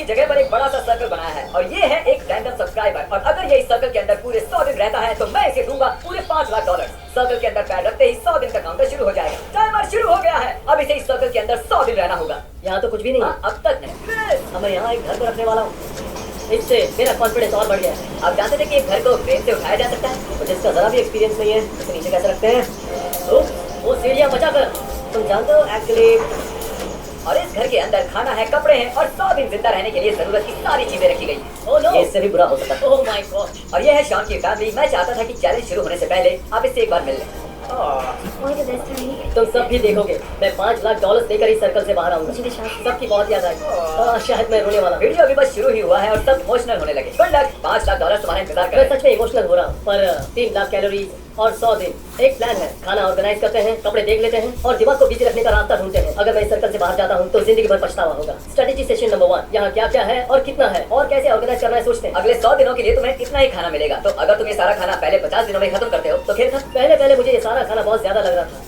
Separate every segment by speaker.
Speaker 1: की जगह पर एक बड़ा सा सर्कल बनाया है और ये है एक रैंडम सब्सक्राइबर और अगर ये इस सर्कल के अंदर पूरे 100 दिन रहता है तो मैं इसे दूंगा पूरे $5 लाख। सर्कल के अंदर पैर रखते ही 100 दिन का काउंटर शुरू हो जाएगा। टाइमर शुरू हो गया है। अब इसे इस सर्कल के अंदर 100 दिन रहना होगा।
Speaker 2: यहाँ तो कुछ भी नहीं।
Speaker 1: अब तक नहीं।
Speaker 2: अब मैं यहाँ एक घर को रखने वाला हूँ, इससे मेरा कॉन्फिडेंस और बढ़ गया है।
Speaker 1: आप जानते थे कि एक घर को क्रेन से उठाया जा सकता है?
Speaker 2: तो जिसका जरा भी एक्सपीरियंस नहीं है उसे नीचे कैसे रखते हैं? तो वो सीढ़ियाँ बचा कर, तुम जानते हो एक्चुअली।
Speaker 1: और इस घर के अंदर खाना है, कपड़े हैं और 100 दिन जिंदा रहने के लिए जरूरत की सारी चीजें रखी गई हैं।
Speaker 2: ओह नो, ये इससे भी बुरा हो सकता है। Oh my God.
Speaker 1: और ये है शॉन की फैमिली। मैं चाहता था कि चैलेंज शुरू होने से पहले आप इससे एक बार मिल लें।
Speaker 2: तुम सब भी देखोगे मैं $5 लाख देकर इस सर्कल से बाहर आऊंगा। सबकी बहुत याद आई। शायद मैं रोने वाला हूँ।
Speaker 1: वीडियो अभी बस शुरू ही हुआ है और सब इमोशनल होने लगे। Good luck. $5 लाख तुम्हारा इंतजार कर
Speaker 2: मैं
Speaker 1: रहे हैं।
Speaker 2: सच में इमोशनल हो रहा हूँ, पर 3 लाख कैलोरीज और 100 दिन। एक प्लान है, खाना ऑर्गेनाइज करते हैं, कपड़े देख लेते हैं और दिमाग को बिजी रखने का रास्ता ढूंढते हैं। अगर मैं इस सर्कल से बाहर जाता हूँ तो जिंदगी भर पछतावा होगा। स्ट्रेटेजी सेशन नंबर 1, यहाँ क्या क्या है और कितना है और कैसे ऑर्गेनाइज करना है सोचते हैं।
Speaker 1: अगले 100 दिनों के लिए तुम्हें इतना ही खाना मिलेगा। तो अगर तुम ये सारा खाना पहले 50 दिनों में खत्म करते हो तो खेल खत्म।
Speaker 2: पहले मुझे ये सारा खाना बहुत ज्यादा लग रहा था।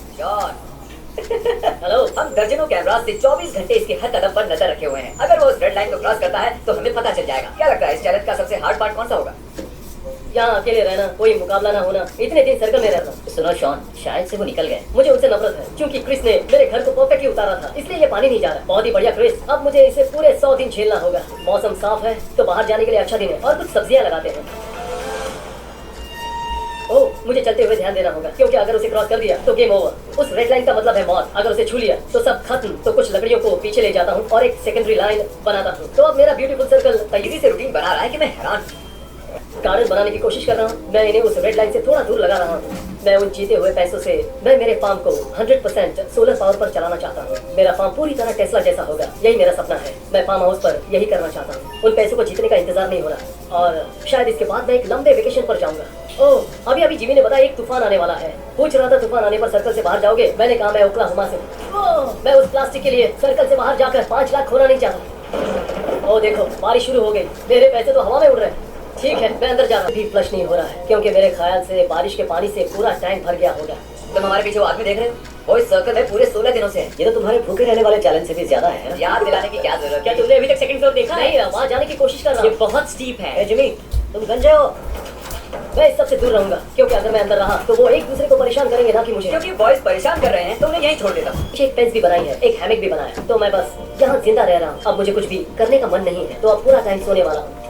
Speaker 2: हेलो,
Speaker 1: हम दर्जनों कैमरा से 24 घंटे इसके हर कदम पर नजर रखे हुए हैं। अगर वो उस रेड लाइन को क्रॉस करता है तो हमें पता चल जाएगा। क्या लगता है इस चैलेंज का सबसे हार्ड पार्ट कौन सा होगा?
Speaker 2: यहाँ अकेले रहना, कोई मुकाबला ना होना, इतने दिन सर्कल में रहना।
Speaker 1: सुनो शॉन, शायद से वो निकल गए।
Speaker 2: मुझे उनसे नफरत है क्योंकि क्रिस ने मेरे घर को परफेक्टली उतारा था, इसलिए ये पानी नहीं जा रहा। बहुत ही बढ़िया क्रिस, अब मुझे इसे पूरे 100 दिन झेलना होगा। मौसम साफ है तो बाहर जाने के लिए अच्छा दिन है और कुछ सब्जियां लगाते हैं। ओह, मुझे चलते हुए ध्यान देना होगा क्योंकि अगर उसे क्रॉस कर दिया तो गेम ओवर। उस रेड लाइन का मतलब है मौत। अगर उसे छू लिया तो सब खत्म। तो कुछ लकड़ियों को पीछे ले जाता हूँ और एक सेकेंडरी लाइन बनाता हूँ। तो अब मेरा ब्यूटीफुल सर्कल
Speaker 1: इसी से रूटीन बना रहा है कि मैं हैरान।
Speaker 2: गार्डन बनाने की कोशिश कर रहा हूँ। मैं इन्हें उस रेड लाइन से थोड़ा दूर लगा रहा हूँ। मैं उन जीते हुए पैसों से मैं मेरे फार्म को 100% सोलर पावर पर चलाना चाहता हूँ। मेरा फार्म पूरी तरह टेस्ला जैसा होगा, यही मेरा सपना है। मैं फार्म हाउस पर यही करना चाहता हूँ। उन पैसों को जीतने का इंतजार नहीं हो रहा और शायद इसके बाद मैं एक लंबे वेकेशन पर जाऊंगा। ओह, अभी जिमी ने बताया एक तूफान आने वाला है। पूछ रहा था तूफान आने पर सर्कल से बाहर जाओगे? मैंने कहा मैं ओक्लाहोमा से हूँ। मैं उस प्लास्टिक के लिए सर्कल से बाहर जाकर 5 लाख खोना नहीं चाहता। ओह देखो, बारिश शुरू हो गई। मेरे पैसे तो हवा में उड़ रहे हैं। ठीक है, मैं अंदर जा रहा हूँ। अभी फ्लश नहीं हो रहा है क्योंकि मेरे ख्याल से बारिश के पानी से पूरा टैंक भर गया होगा।
Speaker 1: तुम हमारे पीछे वो आदमी देख रहे हो? वो इस सर्कल में पूरे 16 दिनों से है।
Speaker 2: ये तो तुम्हारे भूखे रहने वाले चैलेंज से भी ज्यादा है।
Speaker 1: याद दिलाने की क्या जरूरत?
Speaker 2: क्या तुमने अभी तक सेकंड फ्लोर देखा? नहीं, वहाँ जाने की कोशिश कर रहा हूँ।
Speaker 1: ये बहुत स्टीप है।
Speaker 2: जिमी, तुम गंजे हो। मैं इस सबसे दूर रहूंगा क्योंकि अगर मैं अंदर रहा तो वो एक दूसरे को परेशान करेंगे, ना कि मुझे।
Speaker 1: क्योंकि बॉयज परेशान कर रहे हैं तो उन्हें यहीं छोड़ देता हूँ।
Speaker 2: एक पेंस भी बनाई है, एक हैमक भी बनाया, तो मैं बस यहाँ जिंदा रह रहा हूँ। अब मुझे कुछ भी करने का मन नहीं है, तो अब पूरा टाइम सोने वाला हूँ।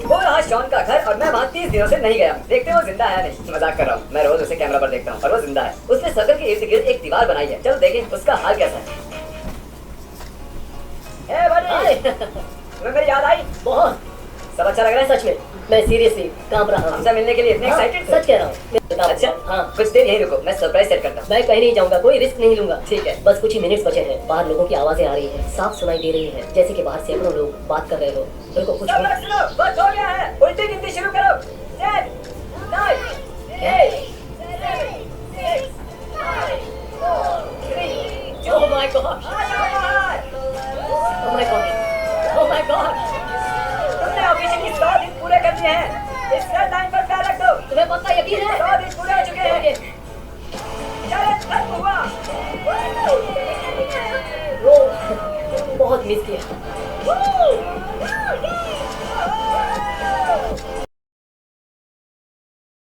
Speaker 1: वो रहा शॉन का घर और मैं वहाँ 30 दिनों से नहीं गया। देखते हो जिंदा है नहीं। मजाक कर रहा हूँ, मैं रोज उसे कैमरा पर देखता हूँ और वो जिंदा है। उसने सर्कल के इर्द गिर्द एक दीवार बनाई है। चलो देखें उसका हाल कैसा है। ए buddy, तुम्हें मेरी याद आई?
Speaker 2: बहुत।
Speaker 1: सब अच्छा लग रहा है?
Speaker 2: सच में मैं सीरियसली कांप रहा हूँ।
Speaker 1: हमसे मिलने के लिए इतने एक्साइटेड थे?
Speaker 2: सच कह रहा हूँ।
Speaker 1: अच्छा,
Speaker 2: हाँ,
Speaker 1: कुछ देर यहीं रुको, मैं सरप्राइज सेट करता हूँ।
Speaker 2: मैं कहीं नहीं जाऊंगा, कोई रिस्क नहीं लूंगा।
Speaker 1: ठीक है।
Speaker 2: बस कुछ ही मिनट्स बचे हैं। बाहर लोगों की आवाजें आ रही हैं, साफ सुनाई दे रही है, जैसे कि बाहर सैकड़ों लोग बात कर रहे हो। उनको कुछ
Speaker 1: सब लोग सुनो, बस हो गया है। उल्टी गिनती शुरू करो। 10, 9, 8, 7, 6, 5, 4, 3, 2,
Speaker 2: oh my God, oh my God, oh my God.
Speaker 1: तुमने ऑफिशियली 100 दिन पूरे कर दिए हैं। इस रेड लाइन पर पैर रख दो।
Speaker 2: तुम्हें पक्का यकीन है?
Speaker 1: 100 दिन पूरे हो चुके हैं। चैलेंज खत्म हुआ।
Speaker 2: वो बहुत मिस किया।